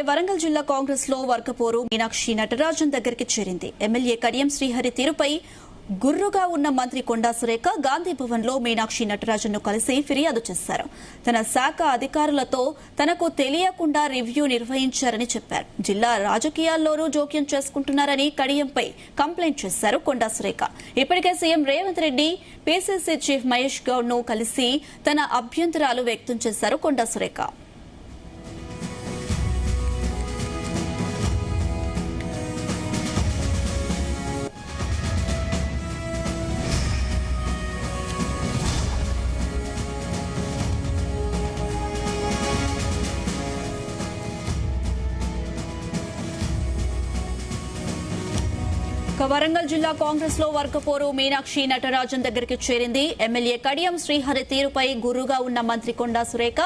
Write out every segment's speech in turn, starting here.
వరంగల్ జిల్లా కాంగ్రెస్ లో వర్గపోరు మీనాక్షి నటరాజన్ దగ్గరికి చేరింది. ఎమ్మెల్యే కడియం శ్రీహరి తీరుపై గుర్రుగా ఉన్న మంత్రి కొండా సురేఖ గాంధీ భవన్ లో మీనాక్షి నటరాజన్ ను కలిసి ఫిర్యాదు చేశారు. తన శాఖ అధికారులతో తనకు తెలియకుండా రివ్యూ నిర్వహించారని చెప్పారు. జిల్లా రాజకీయాల్లోనూ జోక్యం చేసుకుంటున్నారని కడియంపై కంప్లైంట్ చేశారు కొండా సురేఖ. ఇప్పటికే CM Revanth Reddy, PCC chief Mahesh Goud ను కలిసి తన అభ్యంతరాలు వ్యక్తం చేశారు కొండా సురేఖ. వరంగల్ జిల్లా కాంగ్రెస్ లో వర్గపోరు మీనాక్షి నటరాజన్ దగ్గరికి చేరింది. ఎమ్మెల్యే కడియం శ్రీహరి తీరుపై గుర్రుగా ఉన్న మంత్రి కొండా సురేఖ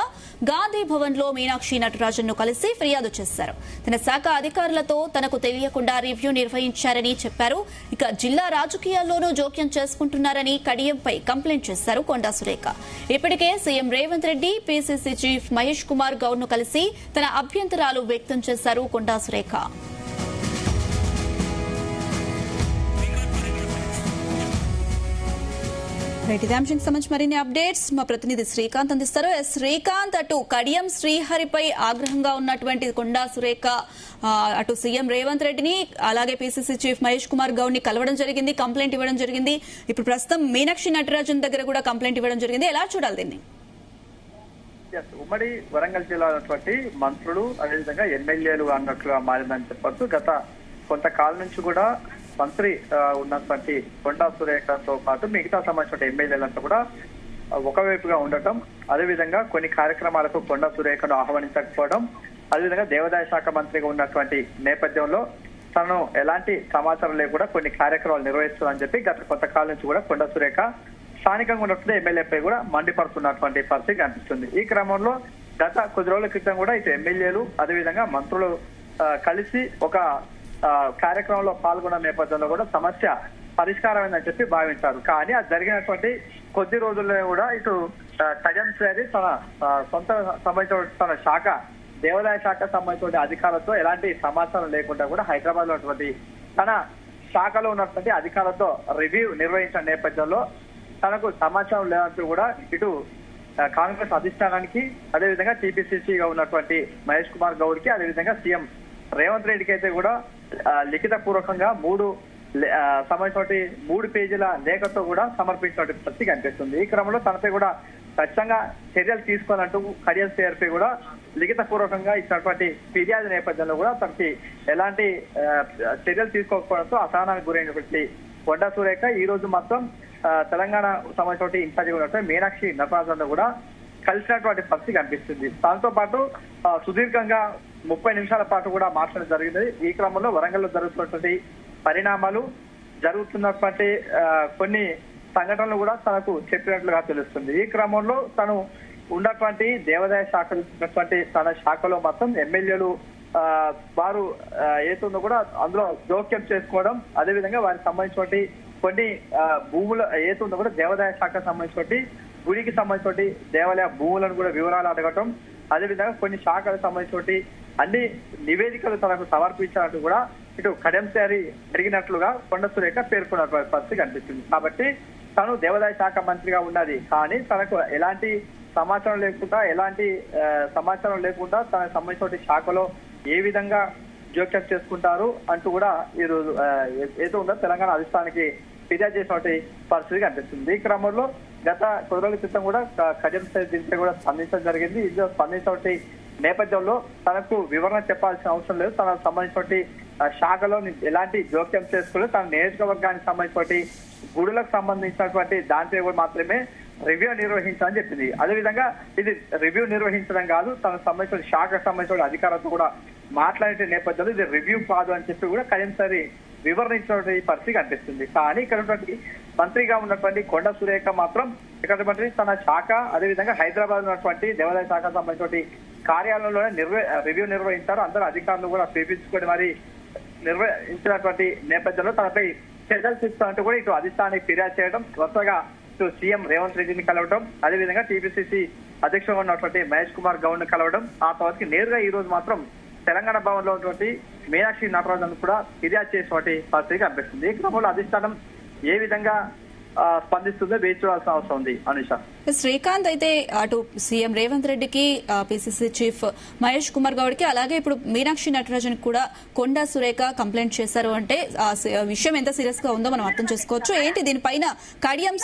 గాంధీ భవన్ లో మీనాక్షి నటరాజన్ ను కలిసి ఫిర్యాదు చేశారు. తన శాఖ అధికారులతో తనకు తెలియకుండా రివ్యూ నిర్వహించారని చెప్పారు. ఇక జిల్లా రాజకీయాల్లోనూ జోక్యం చేసుకుంటున్నారని కడియంపై కంప్లైంట్ చేశారు కొండా సురేఖ. ఇప్పటికే CM Revanth Reddy, PCC chief Mahesh Kumar Goud ను కలిసి తన అభ్యంతరాలు వ్యక్తం చేశారు కొండా సురేఖ. ఇదే అంశానికి సంబంధించి మరిన్ని అప్డేట్స్ మా ప్రతినిధి శ్రీకాంత్ అందిస్తారు. శ్రీకాంత్, అటు కడియం శ్రీహరిపై ఆగ్రహంగా ఉన్నటువంటి కొండా సురేఖ అటు సీఎం రేవంత్ రెడ్డిని అలాగే పీసీసీ చీఫ్ మహేష్ కుమార్ గౌడ్ ని కలవడం జరిగింది, కంప్లైంట్ ఇవ్వడం జరిగింది. ఇప్పుడు ప్రస్తుతం మీనాక్షి నటరాజన్ దగ్గర కూడా కంప్లైంట్ ఇవ్వడం జరిగింది. ఎలా చూడాలి దీన్ని? ఉమ్మడి వరంగల్ జిల్లా మంత్రులు అదేవిధంగా ఎమ్మెల్యేలు అన్నట్లుగా మారిందని చెప్పొచ్చు. గత కొంతకాలం నుంచి కూడా మంత్రి ఉన్నటువంటి కొండా సురేఖతో పాటు మిగతా సంబంధించిన ఎమ్మెల్యేలంతా కూడా ఒకవైపుగా ఉండటం, అదేవిధంగా కొన్ని కార్యక్రమాలకు కొండా సురేఖను ఆహ్వానించకపోవడం, అదేవిధంగా దేవాదాయ శాఖ మంత్రిగా ఉన్నటువంటి నేపథ్యంలో తను ఎలాంటి సమాచారం లేకుండా కొన్ని కార్యక్రమాలు నిర్వహిస్తుందని చెప్పి గత కొంతకాలం నుంచి కూడా కొండా సురేఖ స్థానికంగా ఉన్నటువంటి ఎమ్మెల్యేపై కూడా మండిపడుతున్నటువంటి పరిస్థితి కనిపిస్తుంది. ఈ క్రమంలో గత కొద్ది రోజుల క్రితం కూడా ఇటు ఎమ్మెల్యేలు అదేవిధంగా మంత్రులు కలిసి ఒక కార్యక్రమంలో పాల్గొన్న నేపథ్యంలో కూడా సమస్య పరిష్కారమైందని చెప్పి భావించారు. కానీ అది జరిగినటువంటి కొద్ది రోజుల్లో కూడా ఇటు కడియం శ్రీహరి తన సొంత సంబంధించిన తన శాఖ దేవాదాయ శాఖ సంబంధించిన అధికారులతో ఎలాంటి సమాచారం లేకుండా కూడా హైదరాబాద్ లో ఉన్నటువంటి తన శాఖలో ఉన్నటువంటి అధికారులతో రివ్యూ నిర్వహించిన నేపథ్యంలో తనకు సమాచారం లేదంటూ కూడా ఇటు కాంగ్రెస్ అధిష్టానానికి అదేవిధంగా టీపీసీసీగా ఉన్నటువంటి మహేష్ కుమార్ గౌడ్ కి అదేవిధంగా సీఎం రేవంత్ రెడ్డికి అయితే కూడా లిఖిత పూర్వకంగా 3 పేజీల లేఖతో కూడా సమర్పించిన పరిస్థితి కనిపిస్తుంది. ఈ క్రమంలో తనపై కూడా ఖచ్చితంగా చర్యలు తీసుకోవాలంటూ కడియం శ్రీహరిపై కూడా లిఖిత పూర్వకంగా ఇచ్చినటువంటి ఫిర్యాదు నేపథ్యంలో కూడా తనకి ఎలాంటి చర్యలు తీసుకోకపోవడంతో అసహనానికి గురైనటువంటి కొండా సురేఖ ఈ రోజు మొత్తం తెలంగాణ సంబంధించిన ఇన్ఛార్జిగా ఉన్నటువంటి మీనాక్షి నటరాజన్ కూడా కలిసినటువంటి పరిస్థితి కనిపిస్తుంది. దాంతో పాటు సుదీర్ఘంగా 30 నిమిషాల పాటు కూడా మాట్లాడడం జరిగింది. ఈ క్రమంలో వరంగల్లో జరుగుతున్నటువంటి పరిణామాలు, జరుగుతున్నటువంటి కొన్ని సంఘటనలు కూడా తనకు చెప్పినట్లుగా తెలుస్తుంది. ఈ క్రమంలో తను ఉన్నటువంటి దేవాదాయ శాఖ తన శాఖలో మొత్తం ఎమ్మెల్యేలు వారు ఏతుందో కూడా అందులో జోక్యం చేసుకోవడం, అదేవిధంగా వారికి సంబంధించినటువంటి కొన్ని భూముల ఏతుందో కూడా దేవాదాయ శాఖకు సంబంధించినటువంటి గుడికి సంబంధించిన దేవాలయ భూములను కూడా వివరాలు అడగటం, అదేవిధంగా కొన్ని శాఖలకు సంబంధించిన అన్ని నివేదికలు తనకు సమర్పించినట్టు కూడా ఇటు కడియం శ్రీహరి జరిగినట్లుగా కొండా సురేఖ పేర్కొన్నటువంటి పరిస్థితి కనిపిస్తుంది. కాబట్టి తను దేవాదాయ శాఖ మంత్రిగా ఉన్నది, కానీ తనకు ఎలాంటి సమాచారం లేకుండా తనకు సంబంధించిన శాఖలో ఏ విధంగా జోక్యం చేసుకుంటారు అంటూ కూడా ఈరోజు ఏదో ఉందో తెలంగాణ అధిష్టానానికి ఫిర్యాదు చేసినటువంటి పరిస్థితి కనిపిస్తుంది. ఈ క్రమంలో గత కొద్ది రోజుల క్రితం కూడా కడియం శ్రీహరి దీనిపై కూడా స్పందించడం జరిగింది. ఇందులో స్పందించినటువంటి నేపథ్యంలో తనకు వివరణ చెప్పాల్సిన అవసరం లేదు, తనకు సంబంధించినటువంటి శాఖలో ఎలాంటి జోక్యం చేసుకోలేదు, తన నియోజకవర్గానికి సంబంధించినటువంటి గుడులకు సంబంధించినటువంటి దాంట్లో కూడా మాత్రమే రివ్యూ నిర్వహించాలని చెప్పింది. అదేవిధంగా ఇది రివ్యూ నిర్వహించడం కాదు, తనకు సంబంధించిన శాఖకు సంబంధించిన అధికారులతో కూడా మాట్లాడే నేపథ్యంలో ఇది రివ్యూ కాదు అని చెప్పి కూడా కడియం శ్రీహరి వివరించినటువంటి పరిస్థితి కనిపిస్తుంది. కానీ ఇక్కడ మంత్రిగా ఉన్నటువంటి కొండా సురేఖ మాత్రం ఇక్కడ తన శాఖ అదేవిధంగా హైదరాబాద్ ఉన్నటువంటి దేవాదాయ శాఖ సంబంధించిన కార్యాలయంలోనే రివ్యూ నిర్వహించారు. అందరూ అధికారులు కూడా పిలిపించుకొని మరి నిర్వహించినటువంటి నేపథ్యంలో తనపై చర్యలు తీసుకున్నట్టు కూడా ఇటు అధిష్టానానికి ఫిర్యాదు చేయడం, వరుసగా ఇటు సీఎం రేవంత్ రెడ్డిని కలవడం, అదేవిధంగా టీపీసీసీ అధ్యక్షుడుగా ఉన్నటువంటి మహేష్ కుమార్ గౌడ్ ని కలవడం, ఆ తర్వాత నేరుగా ఈ రోజు మాత్రం తెలంగాణ భవన్ లో ఉన్నటువంటి మీనాక్షి నటరాజన్ కూడా ఫిర్యాదు చేసినటువంటి పరిస్థితి కనిపిస్తుంది. ఈ క్రమంలో అధిష్టానం ఏ విధంగా స్పందిస్తుందో వేచి చూడాల్సిన అవసరం ఉంది. అనుష, శ్రీకాంత్ అయితే అటు సీఎం రేవంత్ రెడ్డికి, పిసిసి చీఫ్ మహేష్ కుమార్ గౌడ్ కి, అలాగే ఇప్పుడు మీనాక్షి నటరాజన్ కూడా కొండా సురేఖ కంప్లైంట్ చేశారు అంటే ఆ విషయం ఎంత సీరియస్ గా ఉందో మనం అర్థం చేసుకోవచ్చు. ఏంటి దీనిపైన కడియం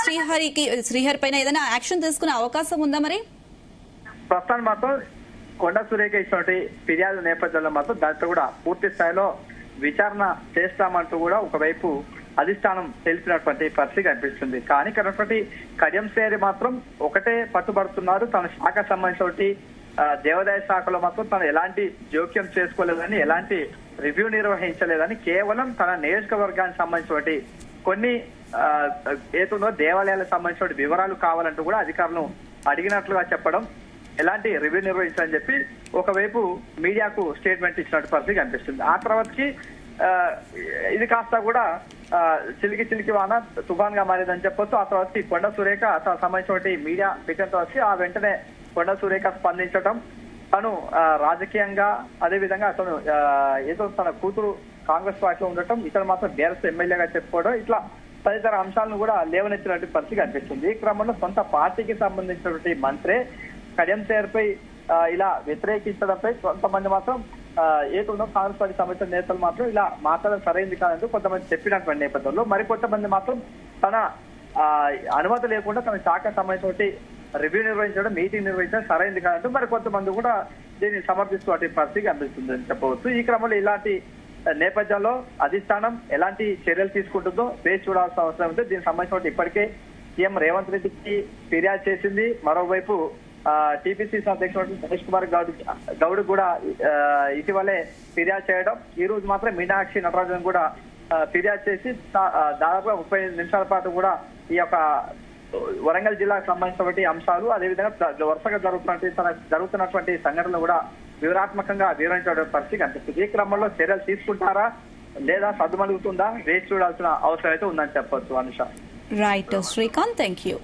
శ్రీహరి పైన ఏదైనా యాక్షన్ తీసుకునే అవకాశం ఉందా? మరి ప్రస్తుతానికి మాత్రం కొండా సురేఖ ఇచ్చినటువంటి ఫిర్యాదు నేపథ్యంలో మాత్రం దాంట్లో కూడా పూర్తి స్థాయిలో విచారణ చేస్తామంటూ కూడా ఒకవైపు అధిష్టానం తెలిపినటువంటి పరిస్థితి కనిపిస్తుంది. కానీ కనటువంటి కడియం శ్రీహరి మాత్రం ఒకటే పట్టుబడుతున్నారు. తన శాఖ సంబంధించి దేవాదాయ శాఖలో మాత్రం తను ఎలాంటి జోక్యం చేసుకోలేదని, ఎలాంటి రివ్యూ నిర్వహించలేదని, కేవలం తన నియోజకవర్గానికి సంబంధించి కొన్ని ఏతుందో దేవాలయాలకు సంబంధించిన వివరాలు కావాలంటూ కూడా అధికారులను అడిగినట్లుగా చెప్పడం, ఎలాంటి రివ్యూ నిర్వహించాలని చెప్పి ఒకవైపు మీడియాకు స్టేట్మెంట్ ఇచ్చినట్టు పరిస్థితి కనిపిస్తుంది. ఆ తర్వాతకి ఇది కాస్త కూడా చిలికి వాన తుఫాన్ గా మారేదని చెప్పొచ్చు. ఆ తర్వాత కొండా సురేఖ తన సంబంధించిన మీడియా పికంతో వచ్చి ఆ వెంటనే కొండా సురేఖ స్పందించడం, తను రాజకీయంగా అదేవిధంగా అతను ఏదో తన కూతురు కాంగ్రెస్ పార్టీలో ఉండటం, ఇతను మాత్రం బీఆర్ఎస్ ఎమ్మెల్యేగా చెప్పుకోవడం, ఇట్లా తదితర అంశాలను కూడా లేవనెత్తినటువంటి పరిస్థితి కనిపిస్తుంది. ఈ క్రమంలో సొంత పార్టీకి సంబంధించినటువంటి మంత్రి కడియం శ్రీహరిపై ఇలా వ్యతిరేకించడంపై కొంతమంది మాత్రం ఏదో కాంగ్రెస్ పార్టీ సంబంధించిన నేతలు మాత్రం ఇలా మాట్లాడడం సరైంది కాదంటూ కొంతమంది చెప్పినటువంటి నేపథ్యంలో మరికొంతమంది మాత్రం తన అనుమతి లేకుండా తన శాఖ సంబంధించిన రివ్యూ నిర్వహించడం, మీటింగ్ నిర్వహించడం సరైంది కాదంటూ మరి కొంతమంది కూడా దీన్ని సమర్థిస్తున్న పరిస్థితి కనిపిస్తుందని చెప్పవచ్చు. ఈ క్రమంలో ఇలాంటి నేపథ్యంలో అధిష్టానం ఎలాంటి చర్యలు తీసుకుంటుందో వేచి చూడాల్సిన అవసరం ఉంది. దీనికి సంబంధించిన ఇప్పటికే సీఎం రేవంత్ రెడ్డికి ఫిర్యాదు చేసింది. మరోవైపు టీపీసీసీ అధ్యక్షుడు మహేష్ కుమార్ గౌడ్ కూడా ఇటీవలే ఫిర్యాదు చేయడం, ఈ రోజు మాత్రం మీనాక్షి నటరాజన్ కూడా ఫిర్యాదు చేసి దాదాపుగా 30 నిమిషాల పాటు కూడా ఈ యొక్క వరంగల్ జిల్లాకు సంబంధించినటువంటి అంశాలు, అదేవిధంగా వరుసగా జరుగుతున్నటువంటి సంఘటనలు కూడా వివరాత్మకంగా వివరించడం పరిస్థితి కనిపిస్తుంది. ఈ క్రమంలో చర్యలు తీసుకుంటారా లేదా సద్దుమణుగుతుందా వేచి చూడాల్సిన అవసరం అయితే ఉందని చెప్పొచ్చు. Anusha, right Srikanth, thank you.